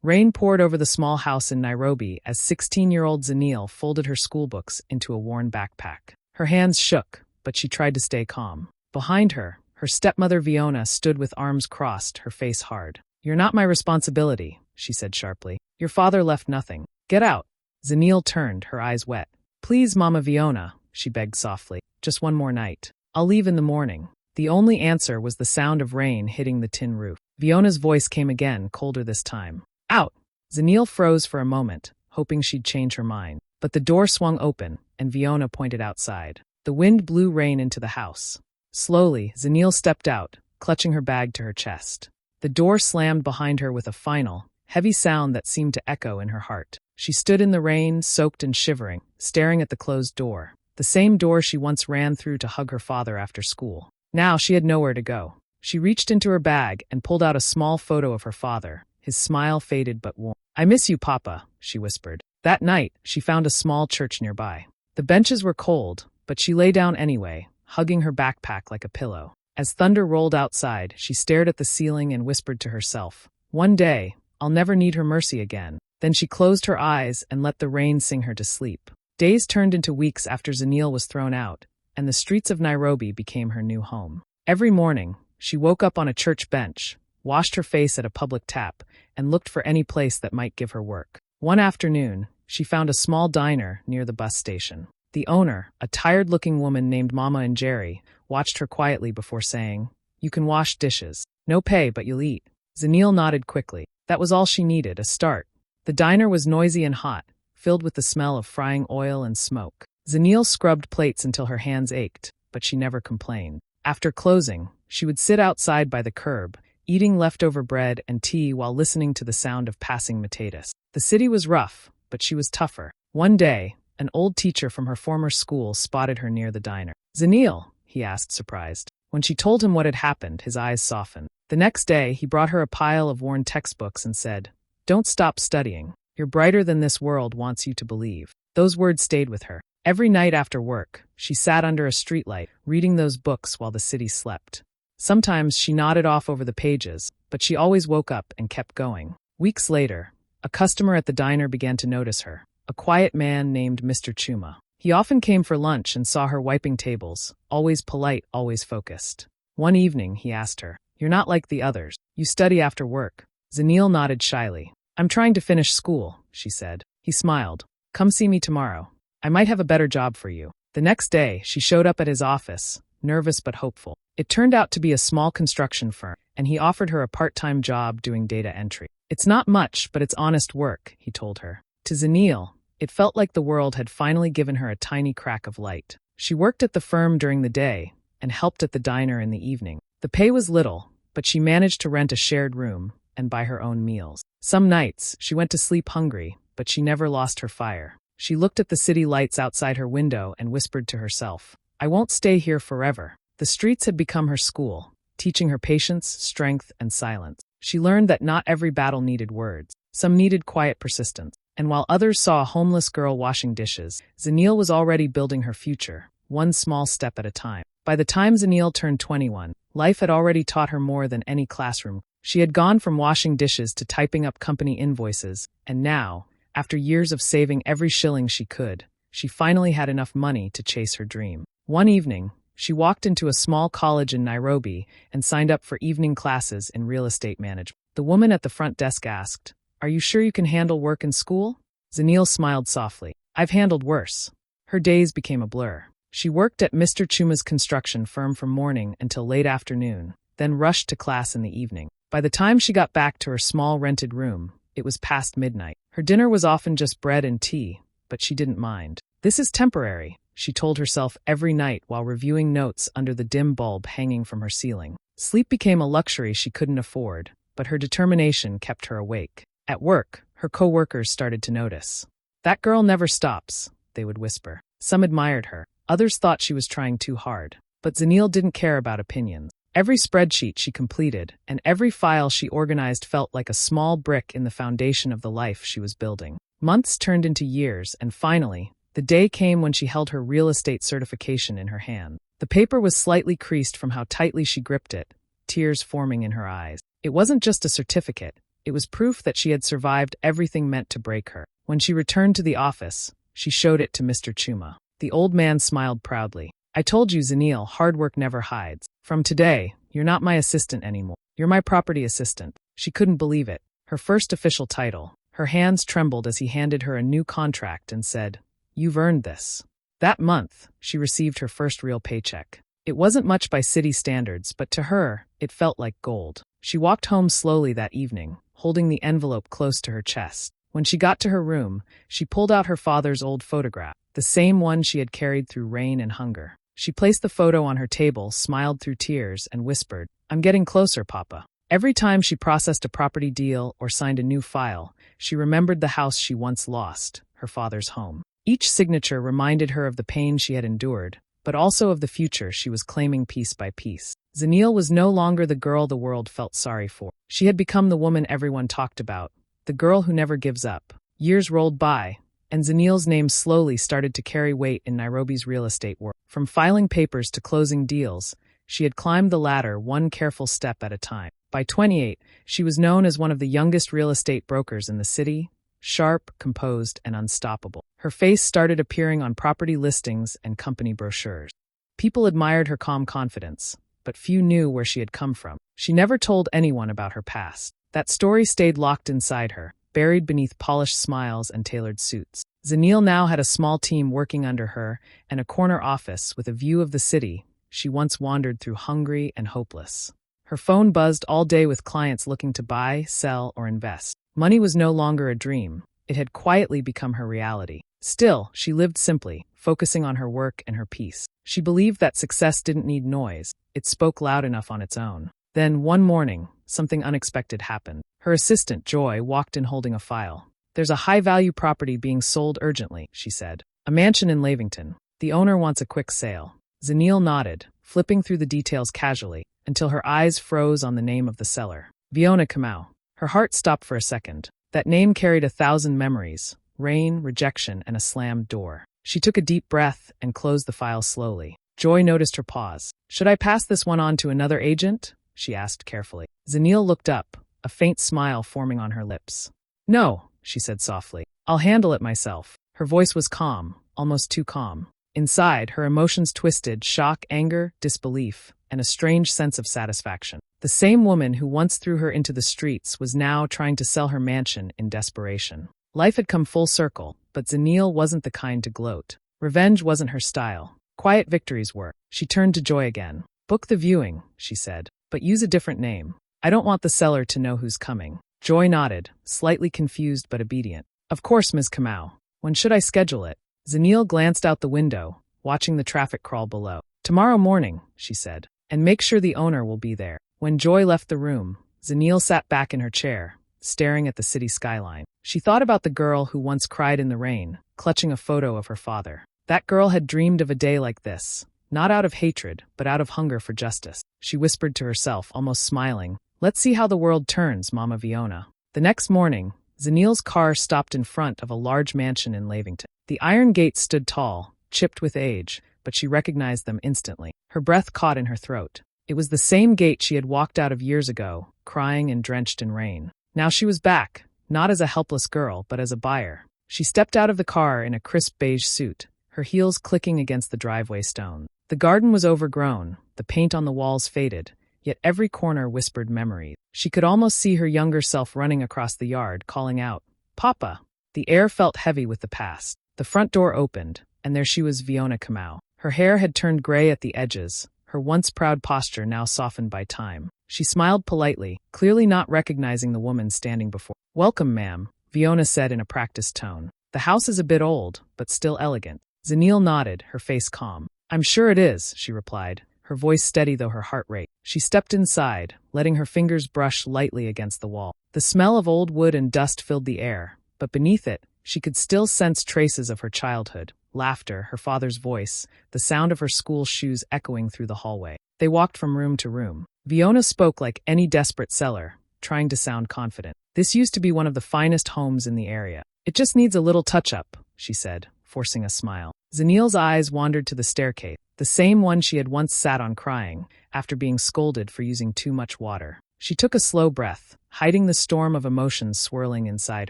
Rain poured over the small house in Nairobi as 16-year-old Zanil folded her schoolbooks into a worn backpack. Her hands shook, but she tried to stay calm. Behind her, her stepmother Fiona stood with arms crossed, her face hard. "You're not my responsibility," she said sharply. "Your father left nothing. Get out." Zanil turned, her eyes wet. "Please, Mama Fiona," she begged softly. "Just one more night. I'll leave in the morning." The only answer was the sound of rain hitting the tin roof. Fiona's voice came again, colder this time. "Out!" Zanil froze for a moment, hoping she'd change her mind. But the door swung open, and Fiona pointed outside. The wind blew rain into the house. Slowly, Zanil stepped out, clutching her bag to her chest. The door slammed behind her with a final, heavy sound that seemed to echo in her heart. She stood in the rain, soaked and shivering, staring at the closed door. The same door she once ran through to hug her father after school. Now she had nowhere to go. She reached into her bag and pulled out a small photo of her father. His smile faded but warm. "I miss you, Papa," she whispered. That night, she found a small church nearby. The benches were cold, but she lay down anyway, hugging her backpack like a pillow. As thunder rolled outside, she stared at the ceiling and whispered to herself, "One day, I'll never need her mercy again." Then she closed her eyes and let the rain sing her to sleep. Days turned into weeks after Zanil was thrown out, and the streets of Nairobi became her new home. Every morning, she woke up on a church bench, washed her face at a public tap, and looked for any place that might give her work. One afternoon, she found a small diner near the bus station. The owner, a tired-looking woman named Mama Njeri, watched her quietly before saying, "You can wash dishes. No pay, but you'll eat." Zanil nodded quickly. That was all she needed, a start. The diner was noisy and hot, filled with the smell of frying oil and smoke. Zanil scrubbed plates until her hands ached, but she never complained. After closing, she would sit outside by the curb, eating leftover bread and tea while listening to the sound of passing matatus. The city was rough, but she was tougher. One day, an old teacher from her former school spotted her near the diner. "Zanil?" he asked, surprised. When she told him what had happened, his eyes softened. The next day, he brought her a pile of worn textbooks and said, "Don't stop studying. You're brighter than this world wants you to believe." Those words stayed with her. Every night after work, she sat under a streetlight, reading those books while the city slept. Sometimes she nodded off over the pages, but she always woke up and kept going. Weeks later, a customer at the diner began to notice her, a quiet man named Mr. Chuma. He often came for lunch and saw her wiping tables, always polite, always focused. One evening, he asked her, "You're not like the others. You study after work." Zanil nodded shyly. "I'm trying to finish school," she said. He smiled. "Come see me tomorrow. I might have a better job for you." The next day, she showed up at his office, nervous but hopeful. It turned out to be a small construction firm, and he offered her a part-time job doing data entry. "It's not much, but it's honest work," he told her. To Zanil, it felt like the world had finally given her a tiny crack of light. She worked at the firm during the day and helped at the diner in the evening. The pay was little, but she managed to rent a shared room and buy her own meals. Some nights, she went to sleep hungry, but she never lost her fire. She looked at the city lights outside her window and whispered to herself, "I won't stay here forever." The streets had become her school, teaching her patience, strength, and silence. She learned that not every battle needed words. Some needed quiet persistence. And while others saw a homeless girl washing dishes, Zanil was already building her future, one small step at a time. By the time Zanil turned 21, life had already taught her more than any classroom. She had gone from washing dishes to typing up company invoices, and now, after years of saving every shilling she could, she finally had enough money to chase her dream. One evening, she walked into a small college in Nairobi and signed up for evening classes in real estate management. The woman at the front desk asked, "Are you sure you can handle work and school?" Zanil smiled softly. "I've handled worse." Her days became a blur. She worked at Mr. Chuma's construction firm from morning until late afternoon, then rushed to class in the evening. By the time she got back to her small rented room, it was past midnight. Her dinner was often just bread and tea, but she didn't mind. "This is temporary," she told herself every night while reviewing notes under the dim bulb hanging from her ceiling. Sleep became a luxury she couldn't afford, but her determination kept her awake. At work, her co-workers started to notice. "That girl never stops," they would whisper. Some admired her. Others thought she was trying too hard. But Zanil didn't care about opinions. Every spreadsheet she completed and every file she organized felt like a small brick in the foundation of the life she was building. Months turned into years, and finally, the day came when she held her real estate certification in her hand. The paper was slightly creased from how tightly she gripped it, tears forming in her eyes. It wasn't just a certificate, It was proof that she had survived everything meant to break her. When she returned to the office, she showed it to Mr. Chuma. The old man smiled proudly. I told you, Zanil, hard work never hides. From today, you're not my assistant anymore. You're my property assistant. She couldn't believe it. Her first official title. Her hands trembled as he handed her a new contract and said, "You've earned this." That month, she received her first real paycheck. It wasn't much by city standards, but to her, it felt like gold. She walked home slowly that evening, holding the envelope close to her chest. When she got to her room, she pulled out her father's old photograph, the same one she had carried through rain and hunger. She placed the photo on her table, smiled through tears, and whispered, "I'm getting closer, Papa." Every time she processed a property deal or signed a new file, she remembered the house she once lost, her father's home. Each signature reminded her of the pain she had endured, but also of the future she was claiming piece by piece. Zanil was no longer the girl the world felt sorry for. She had become the woman everyone talked about, the girl who never gives up. Years rolled by, and Zanil's name slowly started to carry weight in Nairobi's real estate world. From filing papers to closing deals, she had climbed the ladder one careful step at a time. By 28, she was known as one of the youngest real estate brokers in the city, sharp, composed, and unstoppable. Her face started appearing on property listings and company brochures. People admired her calm confidence, but few knew where she had come from. She never told anyone about her past. That story stayed locked inside her, buried beneath polished smiles and tailored suits. Zanil now had a small team working under her and a corner office with a view of the city she once wandered through, hungry and hopeless. Her phone buzzed all day with clients looking to buy, sell, or invest. Money was no longer a dream. It had quietly become her reality. Still, she lived simply, focusing on her work and her peace. She believed that success didn't need noise. It spoke loud enough on its own. Then, one morning, something unexpected happened. Her assistant, Joy, walked in holding a file. "There's a high-value property being sold urgently," she said. "A mansion in Lavington. The owner wants a quick sale." Zanil nodded, flipping through the details casually, until her eyes froze on the name of the seller. Fiona Kamau. Her heart stopped for a second. That name carried 1,000 memories: rain, rejection, and a slammed door. She took a deep breath and closed the file slowly. Joy noticed her pause. "Should I pass this one on to another agent?" she asked carefully. Zanil looked up, a faint smile forming on her lips. "No," she said softly. "I'll handle it myself." Her voice was calm, almost too calm. Inside, her emotions twisted: shock, anger, disbelief, and a strange sense of satisfaction. The same woman who once threw her into the streets was now trying to sell her mansion in desperation. Life had come full circle, but Zanil wasn't the kind to gloat. Revenge wasn't her style. Quiet victories were. She turned to Joy again. "Book the viewing," she said, "but use a different name. I don't want the seller to know who's coming." Joy nodded, slightly confused but obedient. "Of course, Ms. Kamau. When should I schedule it?" Zanil glanced out the window, watching the traffic crawl below. "Tomorrow morning," she said, "and make sure the owner will be there." When Joy left the room, Zanil sat back in her chair, staring at the city skyline. She thought about the girl who once cried in the rain, clutching a photo of her father. That girl had dreamed of a day like this, not out of hatred, but out of hunger for justice. She whispered to herself, almost smiling, "Let's see how the world turns, Mama Fiona." The next morning, Zanil's car stopped in front of a large mansion in Lavington. The iron gates stood tall, chipped with age, but she recognized them instantly. Her breath caught in her throat. It was the same gate she had walked out of years ago, crying and drenched in rain. Now she was back, not as a helpless girl, but as a buyer. She stepped out of the car in a crisp beige suit, her heels clicking against the driveway stone. The garden was overgrown, the paint on the walls faded, yet every corner whispered memories. She could almost see her younger self running across the yard, calling out, "Papa!" The air felt heavy with the past. The front door opened, and there she was, Fiona Kamau. Her hair had turned gray at the edges, her once proud posture now softened by time. She smiled politely, clearly not recognizing the woman standing before. "Welcome, ma'am," Fiona said in a practiced tone. "The house is a bit old, but still elegant." Zanil nodded, her face calm. "I'm sure it is," she replied, her voice steady though her heart raced. She stepped inside, letting her fingers brush lightly against the wall. The smell of old wood and dust filled the air, but beneath it, she could still sense traces of her childhood. Laughter, her father's voice, the sound of her school shoes echoing through the hallway. They walked from room to room. Fiona spoke like any desperate seller, trying to sound confident. "This used to be one of the finest homes in the area. It just needs a little touch-up," she said, forcing a smile. Zanil's eyes wandered to the staircase, the same one she had once sat on crying, after being scolded for using too much water. She took a slow breath, hiding the storm of emotions swirling inside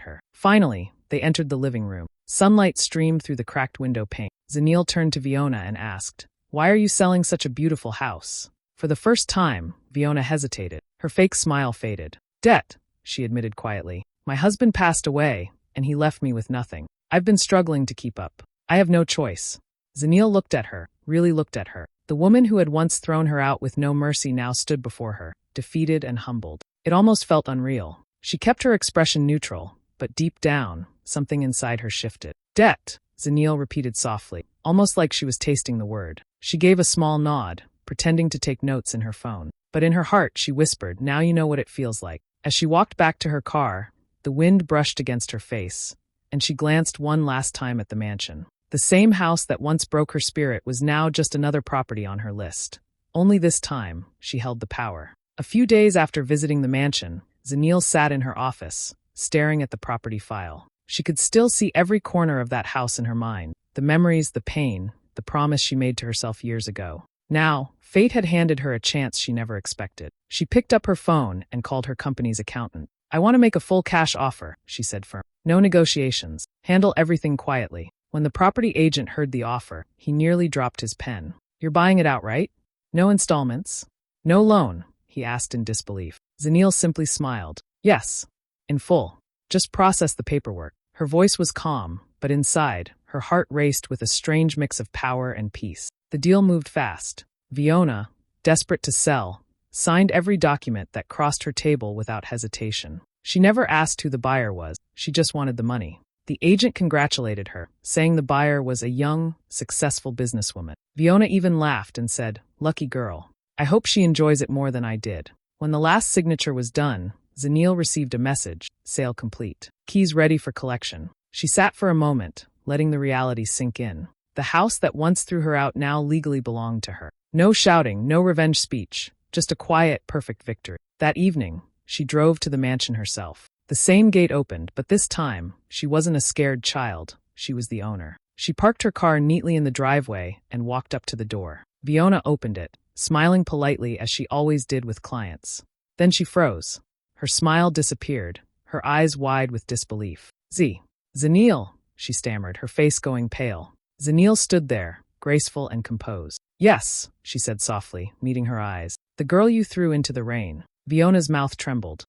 her. Finally, they entered the living room. Sunlight streamed through the cracked window pane. Zanil turned to Fiona and asked, "Why are you selling such a beautiful house?" For the first time, Fiona hesitated. Her fake smile faded. "Debt," she admitted quietly. "My husband passed away, and he left me with nothing. I've been struggling to keep up. I have no choice." Zanil looked at her, really looked at her. The woman who had once thrown her out with no mercy now stood before her, defeated and humbled. It almost felt unreal. She kept her expression neutral, but deep down, something inside her shifted. "Debt," Zanil repeated softly, almost like she was tasting the word. She gave a small nod, pretending to take notes in her phone. But in her heart, she whispered, "Now you know what it feels like." As she walked back to her car, the wind brushed against her face, and she glanced one last time at the mansion. The same house that once broke her spirit was now just another property on her list. Only this time, she held the power. A few days after visiting the mansion, Zanil sat in her office, staring at the property file. She could still see every corner of that house in her mind, the memories, the pain, the promise she made to herself years ago. Now, fate had handed her a chance she never expected. She picked up her phone and called her company's accountant. "I want to make a full cash offer," she said firmly. "No negotiations. Handle everything quietly." When the property agent heard the offer, he nearly dropped his pen. "You're buying it outright? No installments? No loan?" he asked in disbelief. Zanil simply smiled. "Yes, in full. Just process the paperwork." Her voice was calm, but inside, her heart raced with a strange mix of power and peace. The deal moved fast. Fiona, desperate to sell, signed every document that crossed her table without hesitation. She never asked who the buyer was, she just wanted the money. The agent congratulated her, saying the buyer was a young, successful businesswoman. Fiona even laughed and said, "Lucky girl. I hope she enjoys it more than I did." When the last signature was done, Zanil received a message, "Sale complete. Keys ready for collection." She sat for a moment, letting the reality sink in. The house that once threw her out now legally belonged to her. No shouting, no revenge speech, just a quiet, perfect victory. That evening, she drove to the mansion herself. The same gate opened, but this time, she wasn't a scared child, she was the owner. She parked her car neatly in the driveway and walked up to the door. Fiona opened it, smiling politely as she always did with clients. Then she froze. Her smile disappeared, her eyes wide with disbelief. Zanil, she stammered, her face going pale. Zanil stood there, graceful and composed. "Yes," she said softly, meeting her eyes. "The girl you threw into the rain." Fiona's mouth trembled.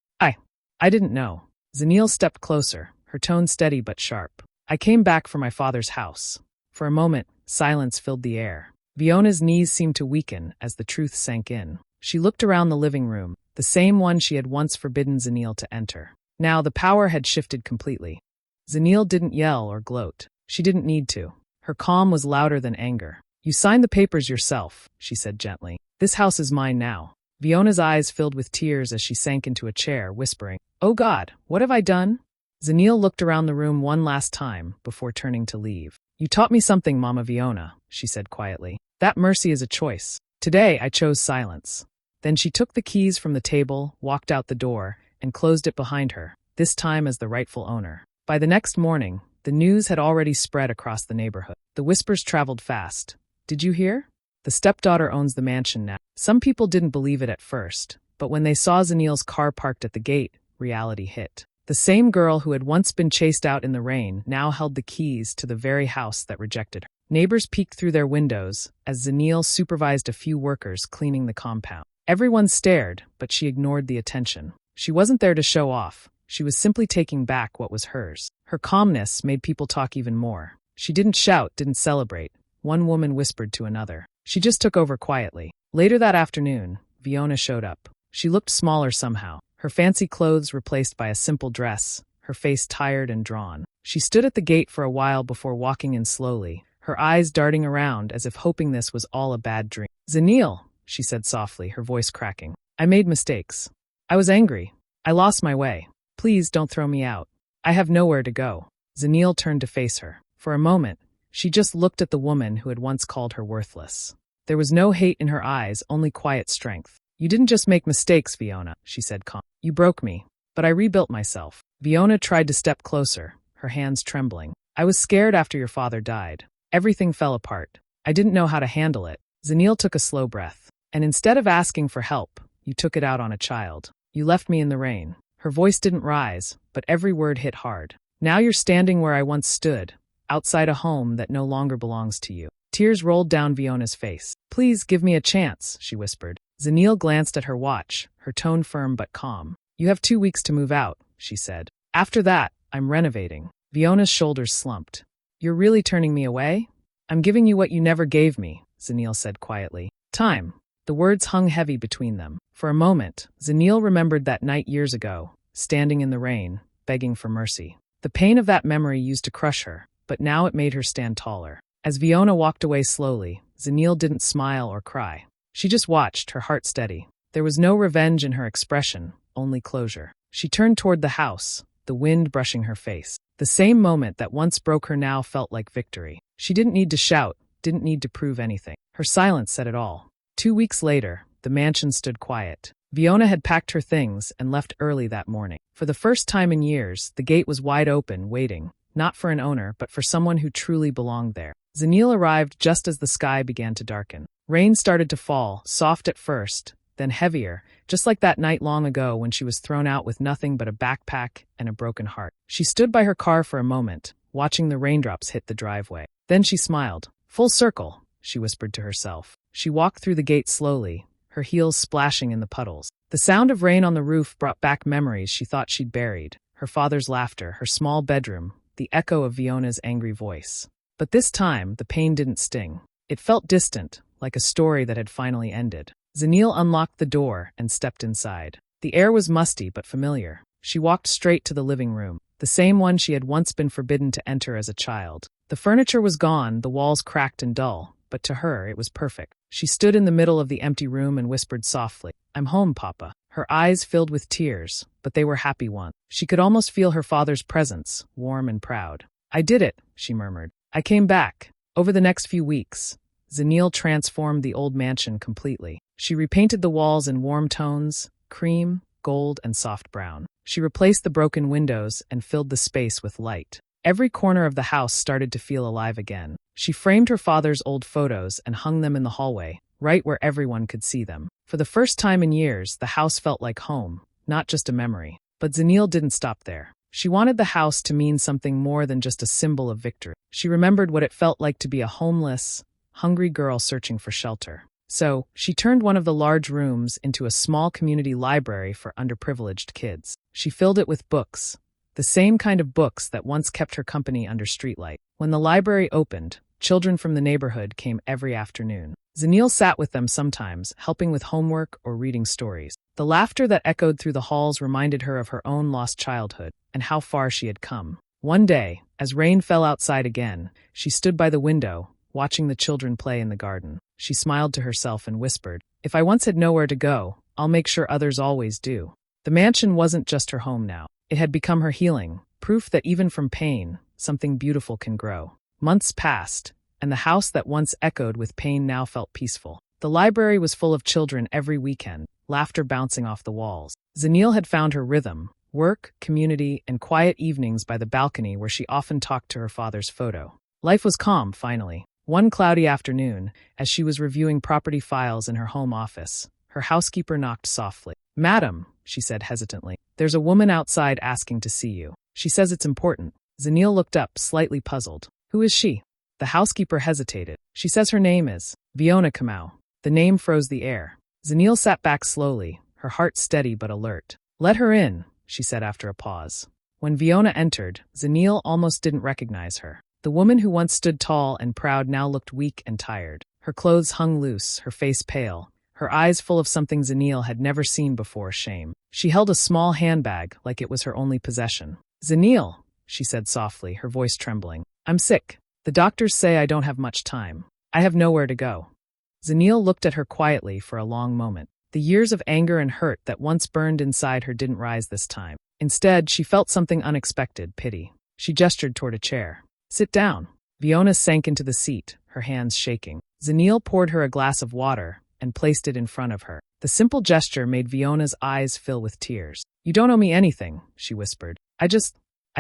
I didn't know." Zanil stepped closer, her tone steady but sharp. "I came back from my father's house." For a moment, silence filled the air. Fiona's knees seemed to weaken as the truth sank in. She looked around the living room, the same one she had once forbidden Zanil to enter. Now the power had shifted completely. Zanil didn't yell or gloat. She didn't need to. Her calm was louder than anger. "You signed the papers yourself," she said gently. "This house is mine now." Fiona's eyes filled with tears as she sank into a chair, whispering, "Oh God, what have I done?" Zanil looked around the room one last time before turning to leave. "You taught me something, Mama Fiona," she said quietly. "That mercy is a choice. Today I chose silence." Then she took the keys from the table, walked out the door, and closed it behind her, this time as the rightful owner. By the next morning, the news had already spread across the neighborhood. The whispers traveled fast. "Did you hear? The stepdaughter owns the mansion now." Some people didn't believe it at first, but when they saw Zanil's car parked at the gate, reality hit. The same girl who had once been chased out in the rain now held the keys to the very house that rejected her. Neighbors peeked through their windows as Zanil supervised a few workers cleaning the compound. Everyone stared, but she ignored the attention. She wasn't there to show off. She was simply taking back what was hers. Her calmness made people talk even more. She didn't shout, didn't celebrate. One woman whispered to another. She just took over quietly. Later that afternoon, Fiona showed up. She looked smaller somehow, her fancy clothes replaced by a simple dress, her face tired and drawn. She stood at the gate for a while before walking in slowly, her eyes darting around as if hoping this was all a bad dream. "Zanil," she said softly, her voice cracking. "I made mistakes. I was angry. I lost my way. Please don't throw me out. I have nowhere to go." Zanil turned to face her. For a moment, she just looked at the woman who had once called her worthless. There was no hate in her eyes, only quiet strength. "You didn't just make mistakes, Fiona," she said calmly. "You broke me, but I rebuilt myself." Fiona tried to step closer, her hands trembling. "I was scared after your father died. Everything fell apart. I didn't know how to handle it." Zanil took a slow breath. "And instead of asking for help, you took it out on a child." You left me in the rain. Her voice didn't rise, but every word hit hard. Now you're standing where I once stood, outside a home that no longer belongs to you. Tears rolled down Fiona's face. Please give me a chance, she whispered. Zanil glanced at her watch, her tone firm but calm. You have 2 weeks to move out, she said. After that, I'm renovating. Fiona's shoulders slumped. You're really turning me away? I'm giving you what you never gave me, Zanil said quietly. Time. The words hung heavy between them. For a moment, Zanil remembered that night years ago, standing in the rain, begging for mercy. The pain of that memory used to crush her, but now it made her stand taller. As Fiona walked away slowly, Zanil didn't smile or cry. She just watched, her heart steady. There was no revenge in her expression, only closure. She turned toward the house, the wind brushing her face. The same moment that once broke her now felt like victory. She didn't need to shout, didn't need to prove anything. Her silence said it all. 2 weeks later, the mansion stood quiet. Fiona had packed her things and left early that morning. For the first time in years, the gate was wide open, waiting, not for an owner, but for someone who truly belonged there. Zanil arrived just as the sky began to darken. Rain started to fall, soft at first, then heavier, just like that night long ago when she was thrown out with nothing but a backpack and a broken heart. She stood by her car for a moment, watching the raindrops hit the driveway. Then she smiled. Full circle, she whispered to herself. She walked through the gate slowly, her heels splashing in the puddles. The sound of rain on the roof brought back memories she thought she'd buried. Her father's laughter, her small bedroom, the echo of Fiona's angry voice. But this time, the pain didn't sting. It felt distant, like a story that had finally ended. Zanil unlocked the door and stepped inside. The air was musty but familiar. She walked straight to the living room, the same one she had once been forbidden to enter as a child. The furniture was gone, the walls cracked and dull, but to her it was perfect. She stood in the middle of the empty room and whispered softly, "I'm home, Papa." Her eyes filled with tears, but they were happy ones. She could almost feel her father's presence, warm and proud. "I did it," she murmured. "I came back." Over the next few weeks, Zanil transformed the old mansion completely. She repainted the walls in warm tones, cream, gold, and soft brown. She replaced the broken windows and filled the space with light. Every corner of the house started to feel alive again. She framed her father's old photos and hung them in the hallway, right where everyone could see them. For the first time in years, the house felt like home, not just a memory. But Zanil didn't stop there. She wanted the house to mean something more than just a symbol of victory. She remembered what it felt like to be a homeless, hungry girl searching for shelter. So, she turned one of the large rooms into a small community library for underprivileged kids. She filled it with books, the same kind of books that once kept her company under streetlight. When the library opened, children from the neighborhood came every afternoon. Zanil sat with them sometimes, helping with homework or reading stories. The laughter that echoed through the halls reminded her of her own lost childhood and how far she had come. One day, as rain fell outside again, she stood by the window, watching the children play in the garden. She smiled to herself and whispered, "If I once had nowhere to go, I'll make sure others always do." The mansion wasn't just her home now. It had become her healing, proof that even from pain, something beautiful can grow. Months passed, and the house that once echoed with pain now felt peaceful. The library was full of children every weekend, laughter bouncing off the walls. Zanil had found her rhythm, work, community, and quiet evenings by the balcony where she often talked to her father's photo. Life was calm, finally. One cloudy afternoon, as she was reviewing property files in her home office, her housekeeper knocked softly. "Madam," she said hesitantly, "there's a woman outside asking to see you. She says it's important." Zanil looked up, slightly puzzled. "Who is she?" The housekeeper hesitated. "She says her name is Fiona Kamau." The name froze the air. Zanil sat back slowly, her heart steady but alert. "Let her in," she said after a pause. When Fiona entered, Zanil almost didn't recognize her. The woman who once stood tall and proud now looked weak and tired. Her clothes hung loose, her face pale, her eyes full of something Zanil had never seen before, shame. She held a small handbag like it was her only possession. "Zanil," she said softly, her voice trembling. "I'm sick. The doctors say I don't have much time. I have nowhere to go." Zanil looked at her quietly for a long moment. The years of anger and hurt that once burned inside her didn't rise this time. Instead, she felt something unexpected, pity. She gestured toward a chair. "Sit down." Fiona sank into the seat, her hands shaking. Zanil poured her a glass of water and placed it in front of her. The simple gesture made Fiona's eyes fill with tears. "You don't owe me anything," she whispered. I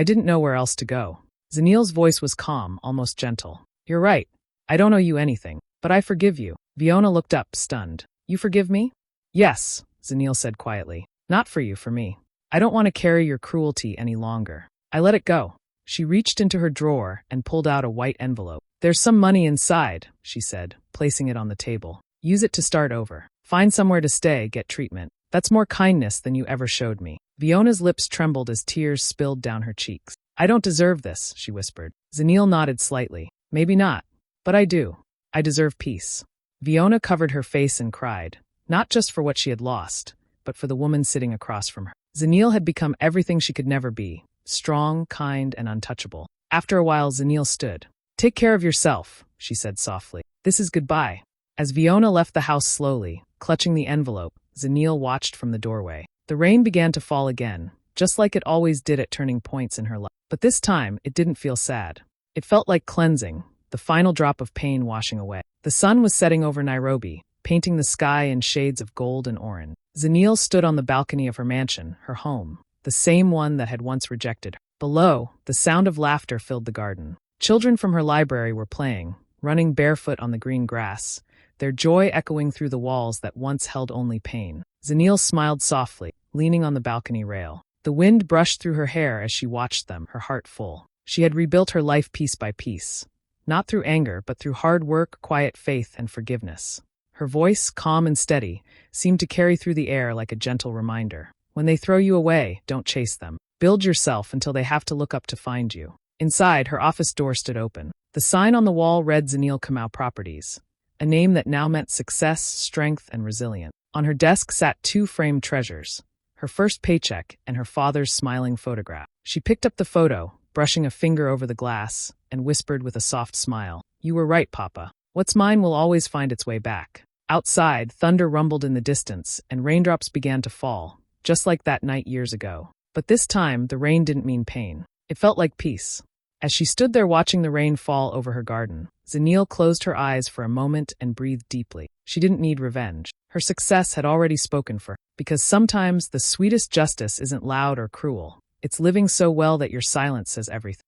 didn't know where else to go." Zanil's voice was calm, almost gentle. "You're right. I don't owe you anything, but I forgive you." Fiona looked up, stunned. "You forgive me?" "Yes," Zanil said quietly. Not for you, for me. I don't want to carry your cruelty any longer. I let it go. She reached into her drawer and pulled out a white envelope. There's some money inside, she said, placing it on the table. Use it to start over. Find somewhere to stay, get treatment. That's more kindness than you ever showed me. Fiona's lips trembled as tears spilled down her cheeks. I don't deserve this, she whispered. Zanil nodded slightly. Maybe not, but I do. I deserve peace. Fiona covered her face and cried, not just for what she had lost, but for the woman sitting across from her. Zanil had become everything she could never be, strong, kind, and untouchable. After a while, Zanil stood. Take care of yourself, she said softly. This is goodbye. As Fiona left the house slowly, clutching the envelope, Zanil watched from the doorway. The rain began to fall again, just like it always did at turning points in her life. But this time, it didn't feel sad. It felt like cleansing, the final drop of pain washing away. The sun was setting over Nairobi, painting the sky in shades of gold and orange. Zanil stood on the balcony of her mansion, her home, the same one that had once rejected her. Below, the sound of laughter filled the garden. Children from her library were playing, running barefoot on the green grass, their joy echoing through the walls that once held only pain. Zanil smiled softly, leaning on the balcony rail. The wind brushed through her hair as she watched them, her heart full. She had rebuilt her life piece by piece, not through anger, but through hard work, quiet faith, and forgiveness. Her voice, calm and steady, seemed to carry through the air like a gentle reminder. When they throw you away, don't chase them. Build yourself until they have to look up to find you. Inside, her office door stood open. The sign on the wall read Zanil Kamau Properties, a name that now meant success, strength, and resilience. On her desk sat two framed treasures, her first paycheck and her father's smiling photograph. She picked up the photo, brushing a finger over the glass, and whispered with a soft smile, "You were right, Papa. What's mine will always find its way back." Outside, thunder rumbled in the distance, and raindrops began to fall, just like that night years ago. But this time, the rain didn't mean pain. It felt like peace. As she stood there watching the rain fall over her garden, Zanil closed her eyes for a moment and breathed deeply. She didn't need revenge. Her success had already spoken for her, because sometimes the sweetest justice isn't loud or cruel. It's living so well that your silence says everything.